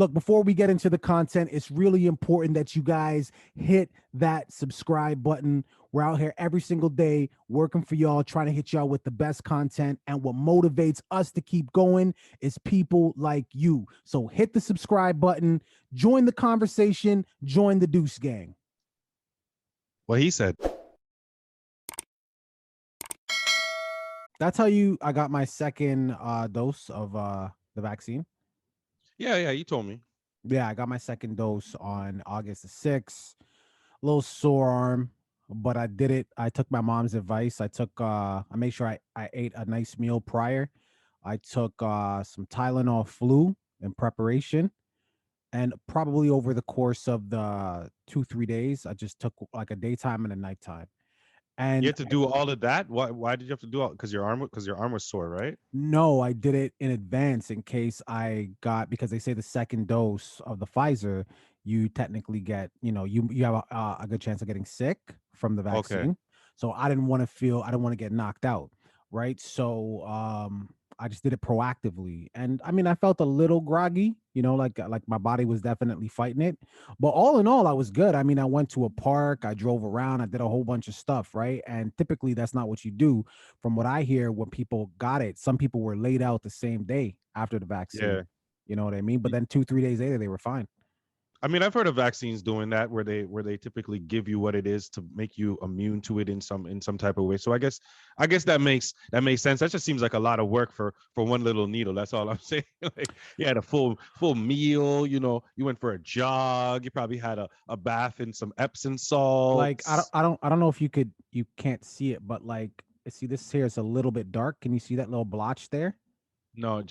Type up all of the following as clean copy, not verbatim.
Look, before we get into the content, it's really important that you guys hit that subscribe button. We're out here every single day working for y'all, trying to hit y'all with the best content. And what motivates us to keep going is people like you. So hit the subscribe button, join the conversation, join the Deuce Gang. What he said. That's how I got my second dose of the vaccine. Yeah, you told me. Yeah, I got my second dose on August the 6th. A little sore arm, but I did it. I took my mom's advice. I made sure I ate a nice meal prior. I took some Tylenol flu in preparation. And probably over the course of the 2-3 days, I just took like a daytime and a nighttime. You And had to do all of that. Why did you have to do all? Because your arm was sore, right? no, I did it in advance in case because they say the second dose of the Pfizer, you technically get, you have a good chance of getting sick from the Okay. vaccine. So I didn't want to get knocked out. Right. So I just did it proactively. And I mean, I felt a little groggy, like my body was definitely fighting it. But all in all, I was good. I mean, I went to a park, I drove around, I did a whole bunch of stuff. Right. And typically that's not what you do. From what I hear, when people got it, some people were laid out the same day after the vaccine. Yeah. You know what I mean? But then 2-3 days later, they were fine. I mean, I've heard of vaccines doing that where they typically give you what it is to make you immune to it in some type of way. So I guess that makes sense. That just seems like a lot of work for one little needle. That's all I'm saying. Like, you had a full meal, you went for a jog, you probably had a bath in some Epsom Like salts. I don't know if you can't see it, but like see this here is a little bit dark. Can you see that little blotch there? No,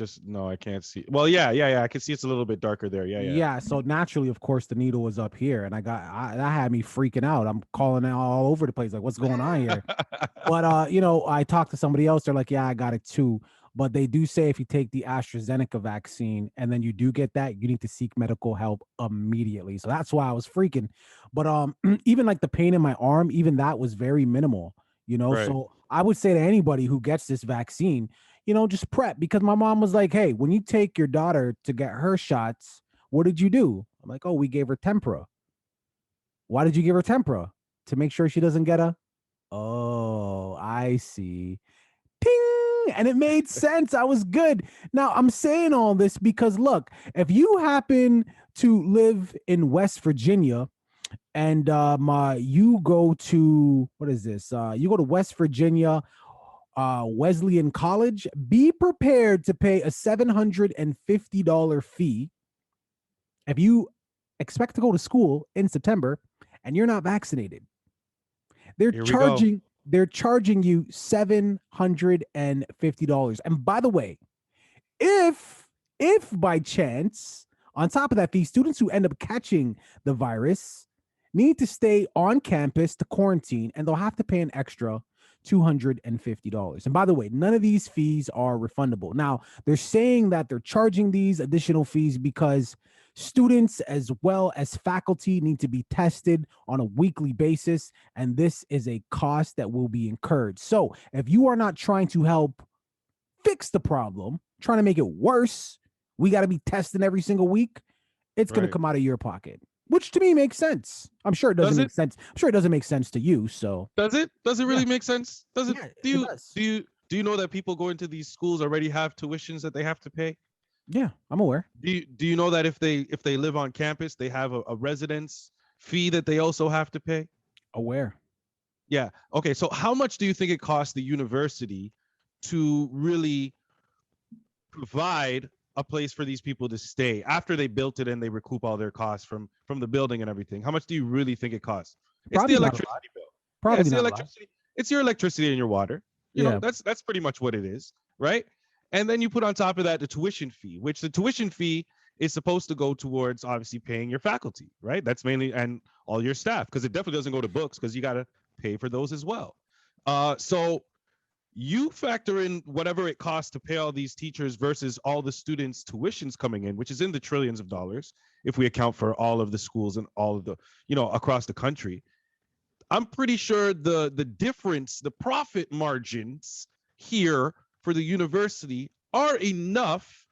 I can't see. Well, yeah. I can see it's a little bit darker there. Yeah. Yeah, so naturally, of course, the needle was up here, and that had me freaking out. I'm calling it all over the place, like, what's going on here? But I talked to somebody else. They're like, yeah, I got it too. But they do say if you take the AstraZeneca vaccine and then you do get that, you need to seek medical help immediately. So that's why I was freaking. But even like the pain in my arm, even that was very minimal. Right. So I would say to anybody who gets this vaccine, just prep, because my mom was like, hey, when you take your daughter to get her shots, what did you do? I'm like, oh, we gave her tempura. Why did you give her tempura? To make sure she doesn't get a. Oh, I see. Ting! And it made sense. I was good. Now, I'm saying all this because, look, if you happen to live in West Virginia and you go to, what is this? You go to West Virginia Wesleyan College, be prepared to pay a $750 fee if you expect to go to school in September and you're not vaccinated. They're Here we go. charging you $750. And by the way, if by chance, on top of that fee, students who end up catching the virus need to stay on campus to quarantine, and they'll have to pay an extra $250. And by the way, none of these fees are refundable. Now, they're saying that they're charging these additional fees because students as well as faculty need to be tested on a weekly basis, and this is a cost that will be incurred. So if you are not trying to help fix the problem, trying to make it worse, we got to be testing every single week, it's going to come out of your pocket, which to me makes sense. I'm sure it doesn't make sense. I'm sure it doesn't make sense to you. So does it really make sense? Does it? Yeah, Do you know that people going to these schools already have tuitions that they have to pay? Yeah, I'm aware. Do you know that if they live on campus, they have a residence fee that they also have to pay? Aware. Yeah. Okay. So how much do you think it costs the university to really provide a place for these people to stay after they built it and they recoup all their costs from the building and everything? How much do you really think it costs? Probably it's the not electricity bill. Probably it's the not electricity. It's your electricity and your water. That's pretty much what it is, right? And then you put on top of that the tuition fee, which the tuition fee is supposed to go towards obviously paying your faculty, right? That's mainly, and all your staff, because it definitely doesn't go to books because you got to pay for those as well. So you factor in whatever it costs to pay all these teachers versus all the students' tuitions coming in, which is in the trillions of dollars if we account for all of the schools and all of the, across the country. I'm pretty sure the difference, the profit margins here for the university are enough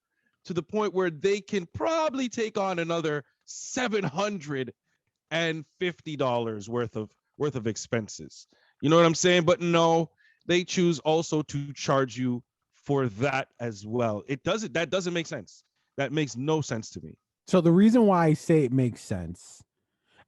to the point where they can probably take on another $750 worth of expenses. You know what I'm saying? But no, they choose also to charge you for that as well. That doesn't make sense. That makes no sense to me. So the reason why I say it makes sense,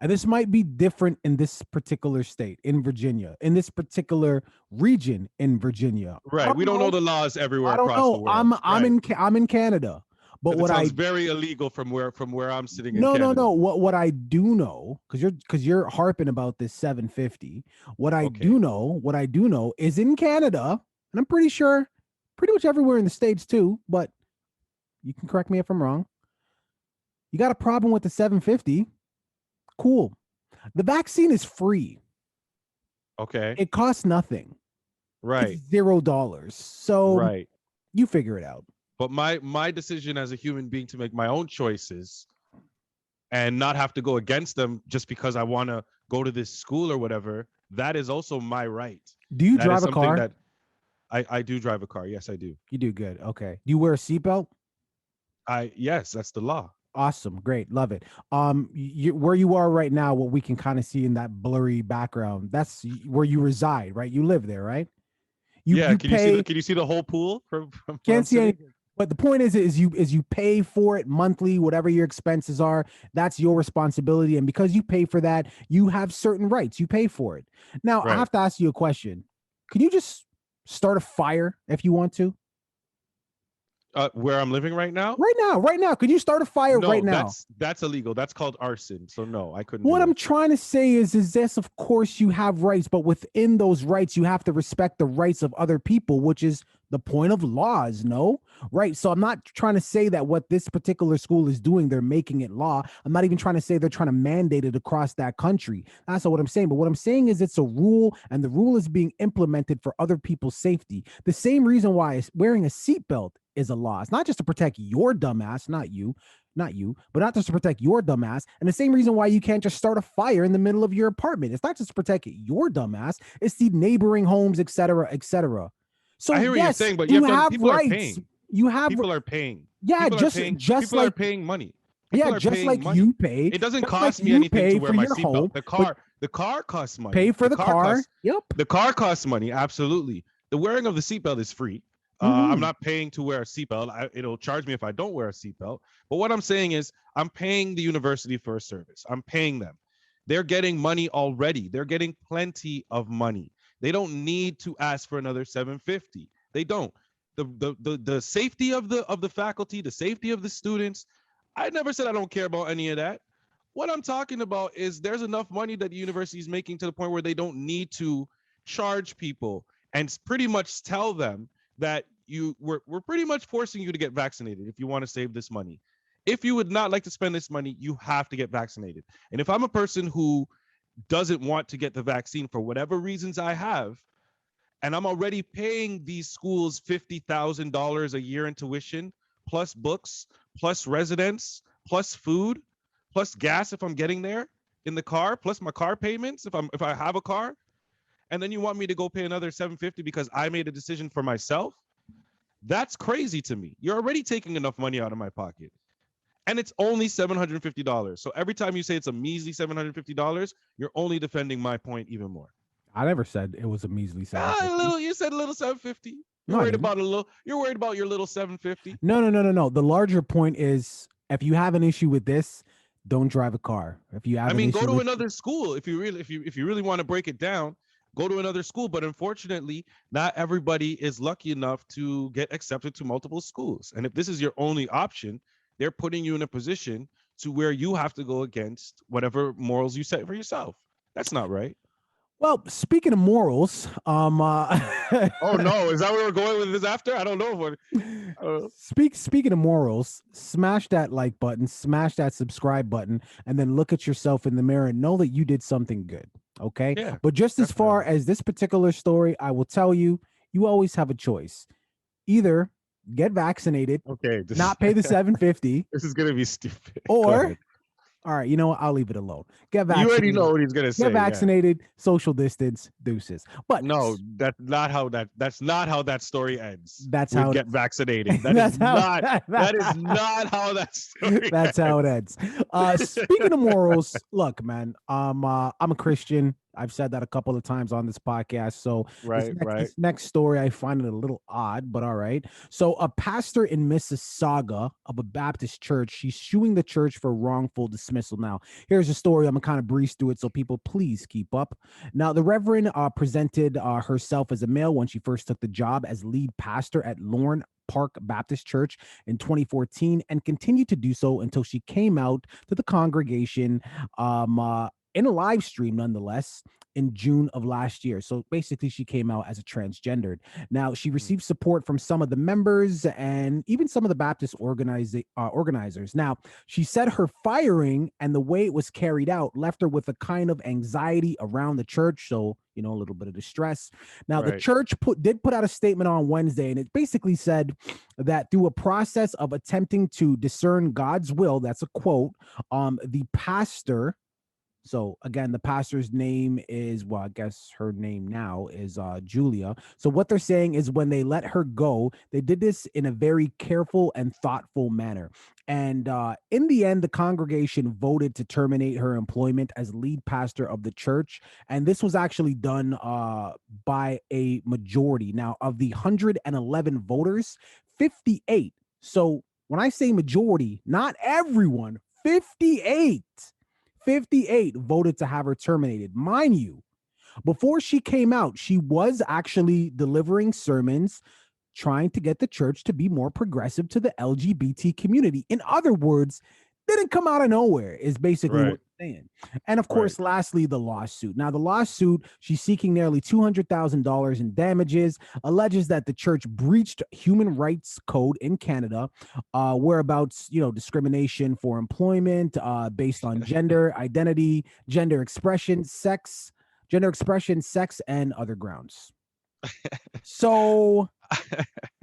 and this might be different in this particular state, in Virginia, in this particular region in Virginia. Right. We don't know the laws everywhere I don't across the know. world. I'm in Canada. But what it sounds very illegal from where I'm sitting in Canada. No. What I do know, because you're harping about this 750. What I do know is in Canada, and I'm pretty sure pretty much everywhere in the States too, but you can correct me if I'm wrong. You got a problem with the 750? Cool. The vaccine is free. Okay. It costs nothing. Right. It's $0. So right. You figure it out. But my decision as a human being to make my own choices and not have to go against them just because I want to go to this school or whatever, that is also my right. Do you drive a car? I do drive a car. Yes, I do. You do good. Okay. Do you wear a seatbelt? Yes, that's the law. Awesome. Great. Love it. Where you are right now, what we can kind of see in that blurry background, that's where you reside, right? You live there, right? Can you see the whole pool from can't see anything. But the point is you pay for it monthly, whatever your expenses are. That's your responsibility, and because you pay for that, you have certain rights. You pay for it. Now, I have to ask you a question. Can you just start a fire if you want to? Where I'm living right now? Right now. Could you start a fire right now? That's illegal. That's called arson. So no, I couldn't. What I'm trying to say is this, of course, you have rights, but within those rights, you have to respect the rights of other people, which is the point of laws, no? Right. So I'm not trying to say that what this particular school is doing, they're making it law. I'm not even trying to say they're trying to mandate it across that country. That's not what I'm saying. But what I'm saying is it's a rule, and the rule is being implemented for other people's safety. The same reason why wearing a seatbelt is a law. It's not just to protect your dumbass, not you, but not just to protect your dumbass. And the same reason why you can't just start a fire in the middle of your apartment. It's not just to protect your dumbass. It's the neighboring homes, et cetera, et cetera. So I hear what you're saying, but you have people rights. Are paying. People are paying. Yeah, people people are paying money. People yeah, just like money. You pay. It doesn't cost me anything to wear my seatbelt. The car costs money. Pay for the car. Yep. The car costs money. Absolutely. The wearing of the seatbelt is free. I'm not paying to wear a seatbelt. It'll charge me if I don't wear a seatbelt. But what I'm saying is I'm paying the university for a service. I'm paying them. They're getting money already. They're getting plenty of money. They don't need to ask for another $750. They don't. The safety of the faculty, the safety of the students. I never said I don't care about any of that. What I'm talking about is there's enough money that the university is making to the point where they don't need to charge people and pretty much tell them that we're pretty much forcing you to get vaccinated if you want to save this money. If you would not like to spend this money, you have to get vaccinated. And if I'm a person who doesn't want to get the vaccine for whatever reasons I have, and I'm already paying these schools $50,000 a year in tuition, plus books, plus residence, plus food, plus gas if I'm getting there in the car, plus my car payments if I have a car, and then you want me to go pay another $750 because I made a decision for myself? That's crazy to me. You're already taking enough money out of my pocket. And it's only $750. So every time you say it's a measly $750, you're only defending my point even more. I never said it was a measly $750. You said a little $750. You're worried about your little $750. No. The larger point is if you have an issue with this, don't drive a car. If you have go to another school. If you really want to break it down, go to another school. But unfortunately, not everybody is lucky enough to get accepted to multiple schools. And if this is your only option, they're putting you in a position to where you have to go against whatever morals you set for yourself. That's not right. Well, speaking of morals, oh no, is that where we're going with this after? I don't know. Speaking of morals, smash that like button, smash that subscribe button, and then look at yourself in the mirror and know that you did something good. Okay. Yeah, but just definitely. As far as this particular story, I will tell you, you always have a choice. Either get vaccinated, okay, not pay the $750. This is gonna be stupid. Or All right, you know what? I'll leave it alone. Get You already know vaccinated. what he's gonna Get say. Yeah. vaccinated. Social distance. Deuces. But No, that's not how that story ends that's with how it. get vaccinated. That's how. That is not how that story That's how it ends. Speaking of morals, look, man, I'm a Christian. I've said that a couple of times on this podcast. So right, right. this next story, I find it a little odd, but all right. So a pastor in Mississauga of a Baptist church, she's suing the church for wrongful dismissal. Now, here's a story. I'm gonna kind of breeze through it, so people please keep up. Now, the Reverend presented herself as a male when she first took the job as lead pastor at Lorne Park Baptist Church in 2014 and continued to do so until she came out to the congregation in a live stream, nonetheless, in June of last year. So basically, she came out as a transgendered. Now, she received support from some of the members and even some of the Baptist organizers. Now, she said her firing and the way it was carried out left her with a kind of anxiety around the church. So, you know, a little bit of distress. Now, the church did put out a statement on Wednesday, and it basically said that through a process of attempting to discern God's will, that's a quote, the pastor. So again, the pastor's name is, well, I guess her name now is Julia. So what they're saying is when they let her go, they did this in a very careful and thoughtful manner. And in the end, the congregation voted to terminate her employment as lead pastor of the church. And this was actually done by a majority. Now, of the 111 voters, 58. So when I say majority, not everyone, 58 voted to have her terminated. Mind you, before she came out, she was actually delivering sermons trying to get the church to be more progressive to the LGBT community. In other words, didn't come out of nowhere, is basically what I'm saying. And of course, lastly, the lawsuit. Now, the lawsuit, she's seeking nearly $200,000 in damages, alleges that the church breached human rights code in Canada, whereabouts, you know, discrimination for employment based on gender identity, gender expression, sex, and other grounds. So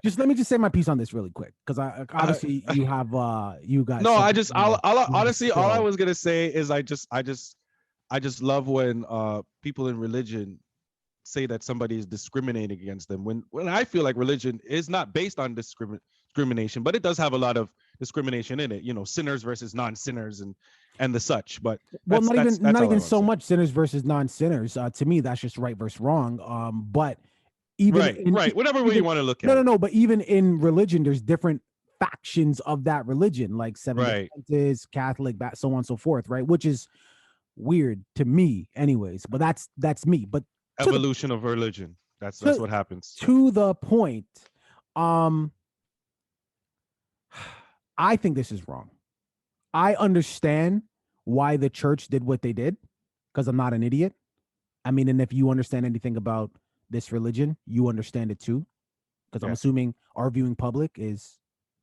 just let me just say my piece on this really quick, because I obviously you got no, honestly, all I was gonna say is I just love when people in religion say that somebody is discriminating against them when I feel like religion is not based on discrimination, but it does have a lot of discrimination in it, you know, sinners versus non-sinners and the such. But well, not even so much sinners versus non-sinners. To me, that's just right versus wrong. But even whatever way you want to look at it. No, but even in religion, there's different factions of that religion, like Seventh-day Adventists, Catholic, so on and so forth, right? Which is weird to me, anyways. But that's me. But evolution of religion. That's what happens. To the point, I think this is wrong. I understand why the church did what they did, because I'm not an idiot. I mean, and if you understand anything about this religion, you understand it too, because I'm assuming our viewing public is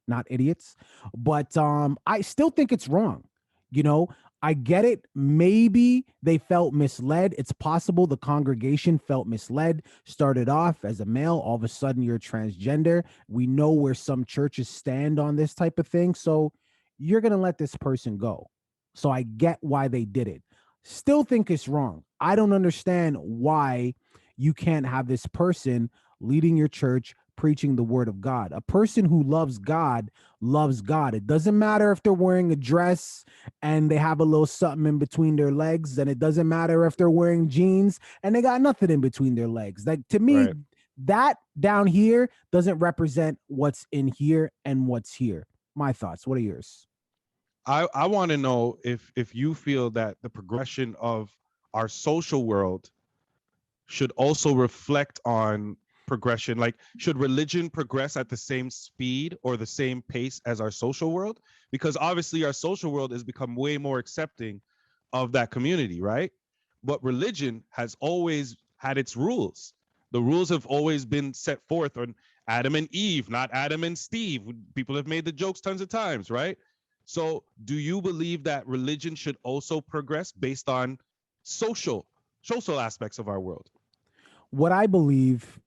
not idiots. But I still think it's wrong. You know, I get it. Maybe they felt misled. It's possible the congregation felt misled. Started off as a male, all of a sudden you're transgender. We know where some churches stand on this type of thing. So you're going to let this person go. So I get why they did it. Still think it's wrong. I don't understand why you can't have this person leading your church, preaching the word of God. A person who loves God loves God. It doesn't matter if they're wearing a dress and they have a little something in between their legs, and it doesn't matter if they're wearing jeans and they got nothing in between their legs. Like, to me, that down here doesn't represent what's in here and what's here. My thoughts. What are yours? I want to know if you feel that the progression of our social world should also reflect on progression. Like, should religion progress at the same speed or the same pace as our social world? Because obviously our social world has become way more accepting of that community, right? But religion has always had its rules. The rules have always been set forth on Adam and Eve, not Adam and Steve. People have made the jokes tons of times, right? So do you believe that religion should also progress based on social aspects of our world? What I believe,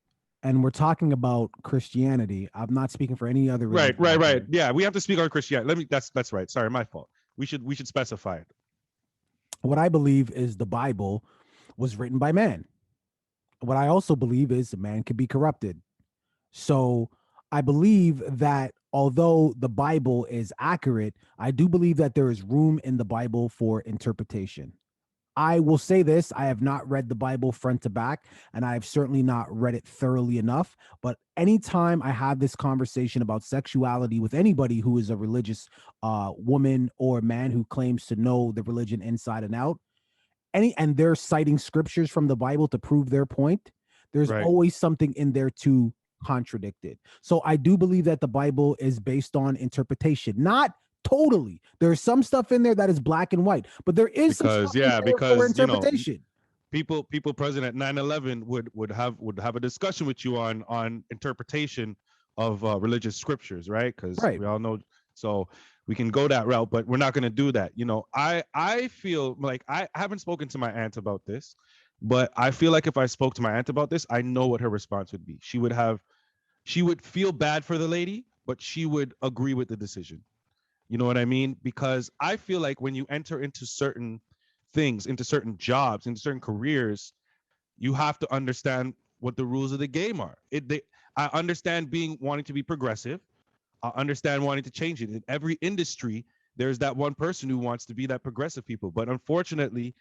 and we're talking about Christianity, I'm not speaking for any other religion. Right. Yeah, we have to speak on Christianity. That's right. Sorry, my fault. we should specify it. What I believe is the Bible was written by man. What I also believe is man can be corrupted. So I believe that although the Bible is accurate, I do believe that there is room in the Bible for interpretation. I will say this, I have not read the Bible front to back, and I have certainly not read it thoroughly enough. But anytime I have this conversation about sexuality with anybody who is a religious woman or man who claims to know the religion inside and out, and they're citing scriptures from the Bible to prove their point, there's Right. always something in there to contradict it. So I do believe that the Bible is based on interpretation, not totally. There's some stuff in there that is black and white, but there is some stuff in there for interpretation. People present at 9/11 would have a discussion with you on interpretation of religious scriptures, right? Because we all know, so we can go that route, but we're not going to do that. I feel like I haven't spoken to my aunt about this, but I feel like if I spoke to my aunt about this, I know what her response would be. She would feel bad for the lady, but she would agree with the decision. You know what I mean? Because I feel like when you enter into certain things, into certain jobs, into certain careers, you have to understand what the rules of the game are. I understand wanting to be progressive. I understand wanting to change it. In every industry, there's that one person who wants to be that progressive people. But unfortunately,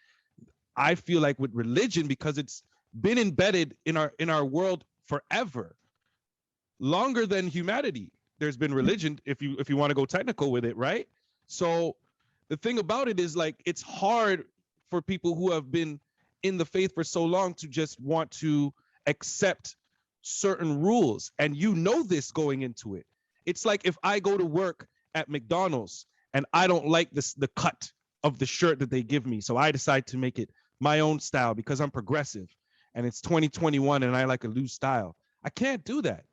I feel like with religion, because it's been embedded in our world forever, longer than humanity, there's been religion, if you want to go technical with it, right? So the thing about it is, like, it's hard for people who have been in the faith for so long to just want to accept certain rules. And this going into it. It's like if I go to work at McDonald's and I don't like the cut of the shirt that they give me, so I decide to make it my own style because I'm progressive and it's 2021 and I like a loose style. I can't do that.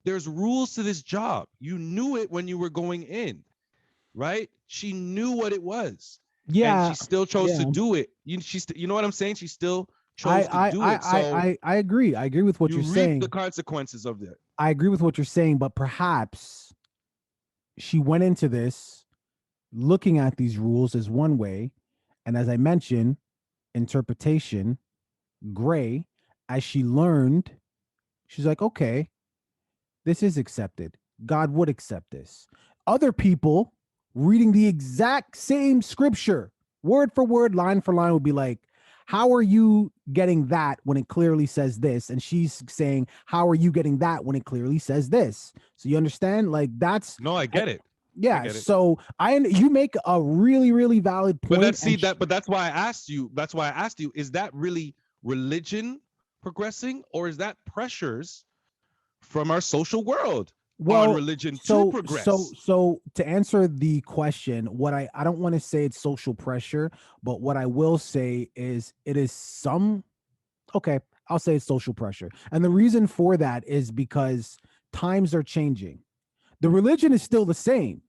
There's rules to this job. You knew it when you were going in, right? She knew what it was. Yeah. And she still chose to do it. You know what I'm saying? She still chose to do it. So I agree. I agree with what you're saying. The consequences of that. I agree with what you're saying, but perhaps she went into this looking at these rules as one way. And as I mentioned, interpretation, gray, as she learned, she's like, okay, this is accepted. God would accept this. Other people reading the exact same scripture, word for word, line for line, would be like, how are you getting that when it clearly says this? And she's saying, how are you getting that when it clearly says this? So you understand? Like, that's... No, I get it. Yeah. So you make a really, really valid point. But that's why I asked you. That's why I asked you, is that really religion progressing, or is that pressures from our social world on religion to progress? So to answer the question, what I don't want to say it's social pressure, but what I will say is it is I'll say it's social pressure. And the reason for that is because times are changing. The religion is still the same.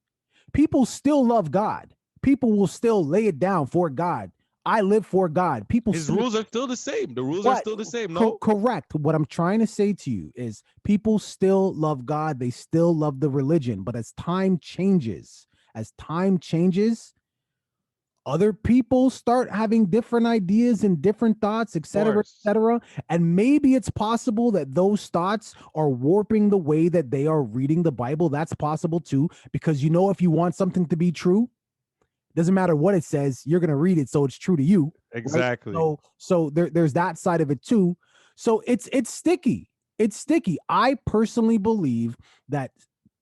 People still love God. People will still lay it down for God. I live for God. His rules are still the same. The rules are still the same. No, correct. What I'm trying to say to you is people still love God. They still love the religion. But as time changes, other people start having different ideas and different thoughts, et cetera, et cetera. And maybe it's possible that those thoughts are warping the way that they are reading the Bible. That's possible too, because if you want something to be true, doesn't matter what it says, you're going to read it, so it's true to you. Exactly. Right? So there's that side of it too. So it's sticky. It's sticky. I personally believe that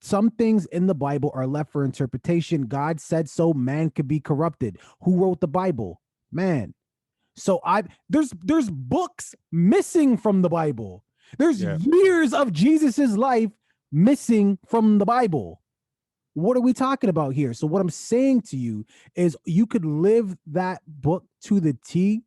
some things in the Bible are left for interpretation. God said so. Man could be corrupted. Who wrote the Bible? Man. So there's books missing from the Bible. There's years of Jesus's life missing from the Bible. What are we talking about here? So what I'm saying to you is you could live that book to the T.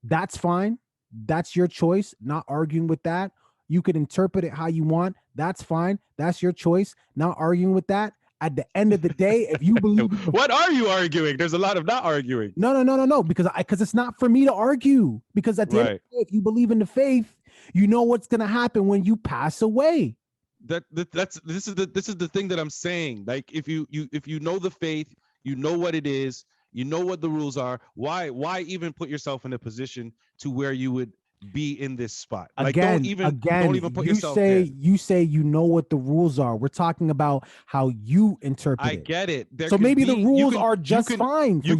That's fine. That's your choice. Not arguing with that. You could interpret it how you want. That's fine. That's your choice. Not arguing with that. At the end of the day, if you believe... What are you arguing? There's a lot of not arguing. No. Because it's not for me to argue. Because at the end of the day, if you believe in the faith, you know what's going to happen when you pass away. This is the thing that I'm saying. Like, if you know the faith, You know what it is. You know what the rules are. Why even put yourself in a position to where you would be in this spot? Like, don't even put yourself there. You say you know what the rules are. We're talking about how you interpret I it. get it. There So can maybe the be, rules are just fine for you.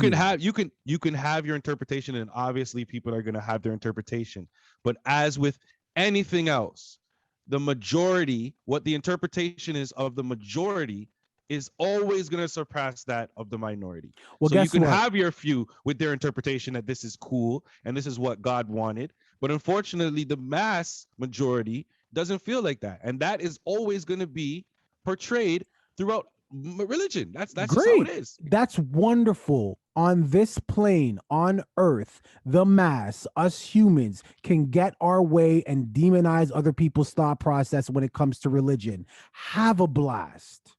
You can have your interpretation, and obviously people are going to have their interpretation. But as with anything else, the majority, what the interpretation is of the majority, is always going to surpass that of the minority. Well, so you can have your few with their interpretation that this is cool and this is what God wanted. But unfortunately, the mass majority doesn't feel like that. And that is always going to be portrayed throughout religion. That's great. Just how it is. That's wonderful. On this plane, on earth, the mass, us humans, can get our way and demonize other people's thought process when it comes to religion. Have a blast.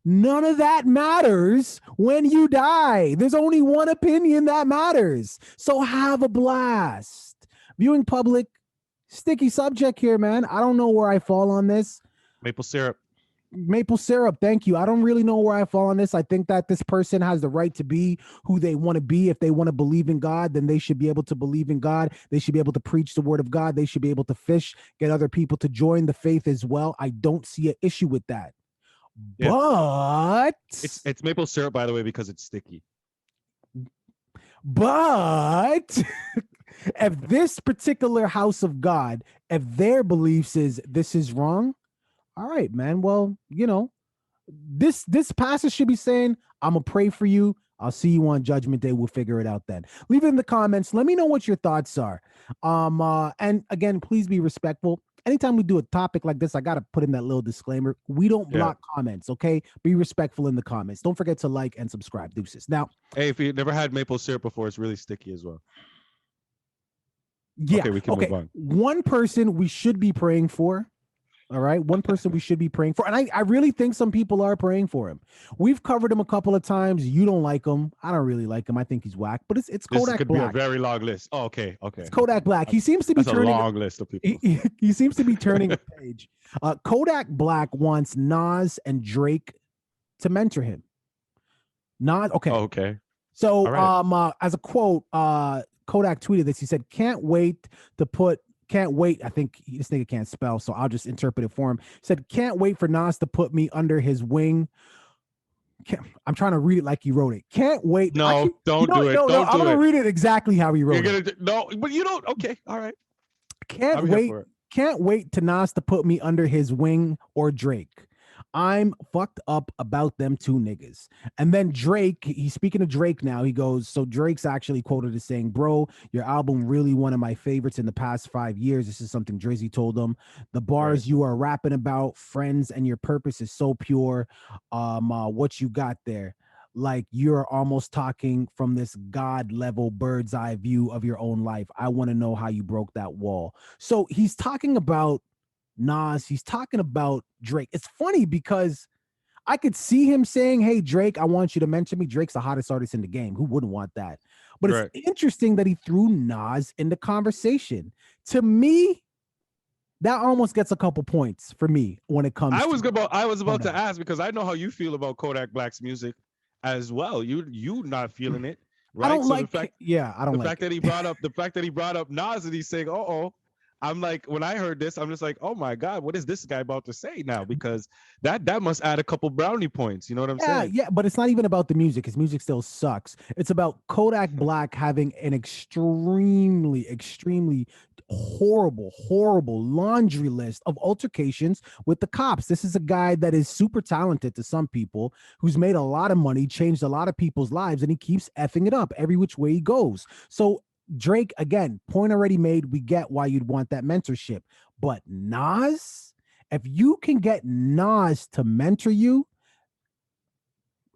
None of that matters when you die. There's only one opinion that matters. So have a blast. Viewing public, sticky subject here, man. I don't know where I fall on this. Maple syrup. Thank you. I don't really know where I fall on this. I think that this person has the right to be who they want to be. If they want to believe in God, then they should be able to believe in God. They should be able to preach the word of God. They should be able to fish, get other people to join the faith as well. I don't see an issue with that. Yeah. But it's maple syrup, by the way, because it's sticky. But if this particular house of God, if their beliefs is this is wrong, all right, man. Well, you know, this pastor should be saying, I'm gonna pray for you. I'll see you on Judgment Day. We'll figure it out then. Leave it in the comments. Let me know what your thoughts are. And again, please be respectful. Anytime we do a topic like this, I got to put in that little disclaimer. We don't block comments, okay? Be respectful in the comments. Don't forget to like and subscribe. Deuces. Now, hey, if you've never had maple syrup before, it's really sticky as well. Yeah. Okay, we can move on. One person we should be praying for. All right. One person we should be praying for. And I really think some people are praying for him. We've covered him a couple of times. You don't like him. I don't really like him. I think he's whack, but it's Kodak this could Black. Be a very long list. Oh, okay. It's Kodak Black. He seems to be turning a long list of people. He seems to be turning a page. Kodak Black wants Nas and Drake to mentor him. Nas. Okay. Oh, okay. So, as a quote, Kodak tweeted this. He said, "Can't wait." I think this nigga can't spell, so I'll just interpret it for him. He said, "Can't wait for Nas to put me under his wing." I'm trying to read it like he wrote it. Can't wait. No, don't do it. No, I'm gonna read it exactly how he wrote it. No, but you don't. Okay, all right. Can't wait to Nas to put me under his wing or Drake. I'm fucked up about them two niggas. And then Drake, he's speaking to Drake now. He goes, so Drake's actually quoted as saying, "Bro, your album really one of my favorites in the past 5 years." This is something DreCey told him. "The bars you are rapping about, friends, and your purpose is so pure. What you got there, like you're almost talking from this God level bird's eye view of your own life. I want to know how you broke that wall." So he's talking about Nas, he's talking about Drake. It's funny because I could see him saying, "Hey, Drake, I want you to mention me." Drake's the hottest artist in the game. Who wouldn't want that? But it's interesting that he threw Nas in the conversation. To me, that almost gets a couple points for me when it comes. I was about to ask, because I know how you feel about Kodak Black's music as well. You not feeling it, right? I don't like. The fact that he brought up Nas and he's saying, "Oh." I'm like, when I heard this, I'm just like, oh my God, what is this guy about to say now? Because that must add a couple brownie points. You know what I'm saying? Yeah, but it's not even about the music. His music still sucks. It's about Kodak Black having an extremely, extremely horrible laundry list of altercations with the cops. This is a guy that is super talented to some people, who's made a lot of money, changed a lot of people's lives, and he keeps effing it up every which way he goes. So Drake, again, point already made. We get why you'd want that mentorship. But Nas, if you can get Nas to mentor you,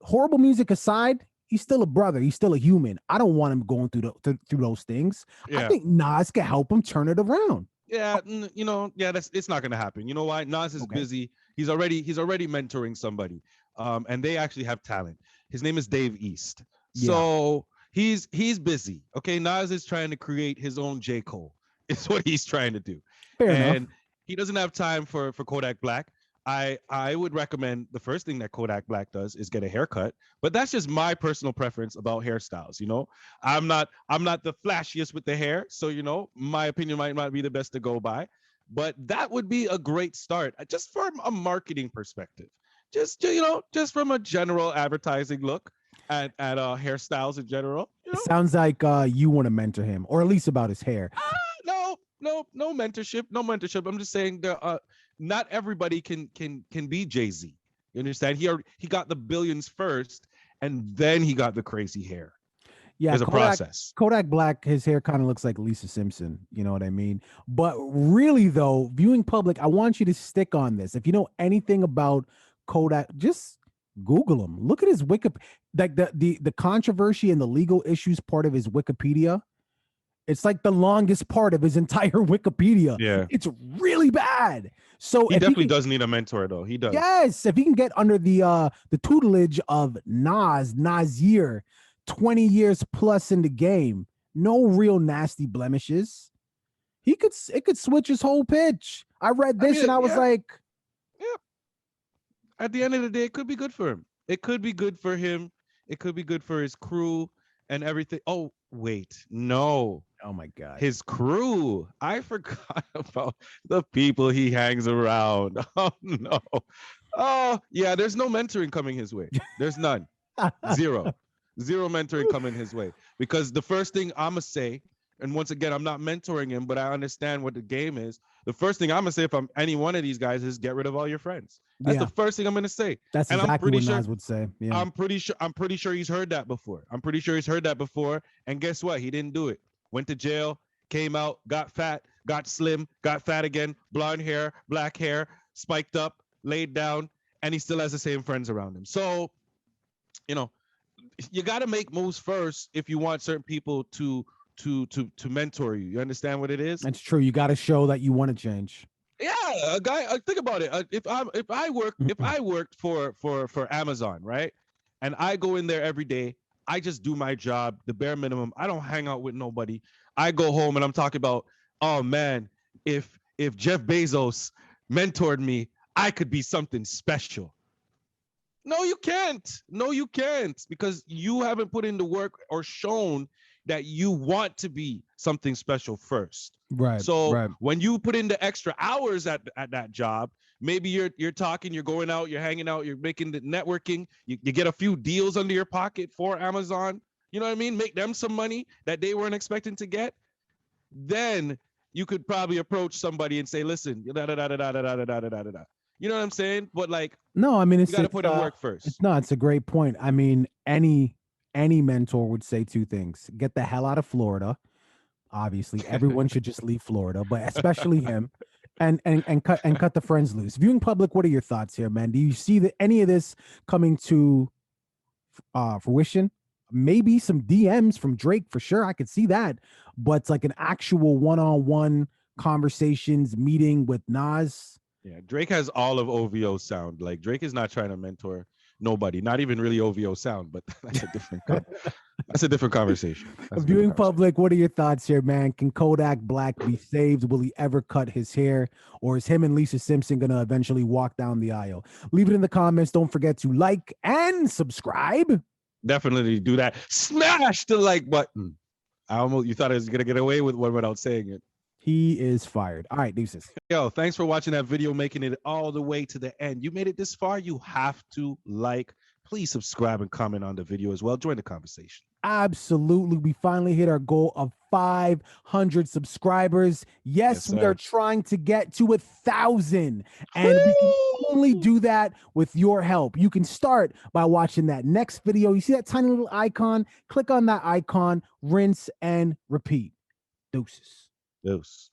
horrible music aside, he's still a brother. He's still a human. I don't want him going through those things. Yeah. I think Nas can help him turn it around. Yeah, it's not gonna happen. You know why? Nas is busy. He's already mentoring somebody. And they actually have talent. His name is Dave East. Yeah. So he's busy. Okay, Nas is trying to create his own J. Cole. It's what he's trying to do. Fair and enough. He doesn't have time for Kodak Black. I would recommend the first thing that Kodak Black does is get a haircut, but that's just my personal preference about hairstyles. I'm not the flashiest with the hair, so my opinion might not be the best to go by, but that would be a great start, just from a marketing perspective, just from a general advertising look at hairstyles in general. It sounds like you want to mentor him, or at least about his hair. No mentorship. I'm just saying that not everybody can be Jay-Z. You understand? He got the billions first, and then he got the crazy hair. Yeah, there's a process. Kodak Black, his hair kind of looks like Lisa Simpson. You know what I mean? But really, though, viewing public, I want you to stick on this. If you know anything about Kodak, just Google him. Look at his Wikipedia. Like the controversy and the legal issues part of his Wikipedia. It's like the longest part of his entire Wikipedia. Yeah. It's really bad. So he definitely does need a mentor, though. He does. Yes. If he can get under the tutelage of Nasir, 20 years plus in the game, no real nasty blemishes, it could switch his whole pitch. I read this and I was like, yeah. At the end of the day, it could be good for him. It could be good for him. It could be good for his crew and everything. Oh, wait, no. Oh my God. His crew. I forgot about the people he hangs around. Oh no. Oh yeah, there's no mentoring coming his way. There's none. Zero mentoring coming his way. Because the first thing I'ma say, and once again, I'm not mentoring him, but I understand what the game is. The first thing I'm gonna say if I'm any one of these guys is get rid of all your friends. That's the first thing I'm gonna say. That's exactly what Nas would say. Yeah. I'm pretty sure he's heard that before. And guess what? He didn't do it. Went to jail, came out, got fat, got slim, got fat again, blonde hair, black hair, spiked up, laid down, and he still has the same friends around him. So, you got to make moves first if you want certain people to mentor you. You understand what it is? That's true. You got to show that you want to change. Yeah, a guy. Think about it. If I worked for Amazon, right, and I go in there every day, I just do my job, the bare minimum. I don't hang out with nobody. I go home and I'm talking about, oh man, if Jeff Bezos mentored me, I could be something special. No, you can't. Because you haven't put in the work or shown that you want to be something special first. Right. So when you put in the extra hours at that job, maybe you're talking, you're going out, you're hanging out, you're making the networking, you get a few deals under your pocket for Amazon, you know what I mean? Make them some money that they weren't expecting to get. Then you could probably approach somebody and say, listen, da da da da da da da da da da. You know what I'm saying? But no, I mean, you got to put in work first. It's a great point. I mean, any mentor would say two things: get the hell out of Florida. Obviously, everyone should just leave Florida, but especially him, and cut the friends loose. Viewing public, what are your thoughts here, man? Do you see any of this coming to fruition? Maybe some DMs from Drake for sure. I could see that, but it's like an actual one-on-one conversations meeting with Nas. Yeah, Drake has all of OVO sound. Like Drake is not trying to mentor nobody, not even really OVO sound, but that's a different conversation. Viewing public, what are your thoughts here, man? Can Kodak Black be saved? Will he ever cut his hair? Or is him and Lisa Simpson going to eventually walk down the aisle? Leave it in the comments. Don't forget to like and subscribe. Definitely do that. Smash the like button. You thought I was going to get away with one without saying it. He is fired. All right, deuces. Yo, thanks for watching that video, making it all the way to the end. You made it this far. You have to like. Please subscribe and comment on the video as well. Join the conversation. Absolutely. We finally hit our goal of 500 subscribers. Yes, we are trying to get to 1,000. And we can only do that with your help. You can start by watching that next video. You see that tiny little icon? Click on that icon, rinse and repeat. Deuces. Deuce.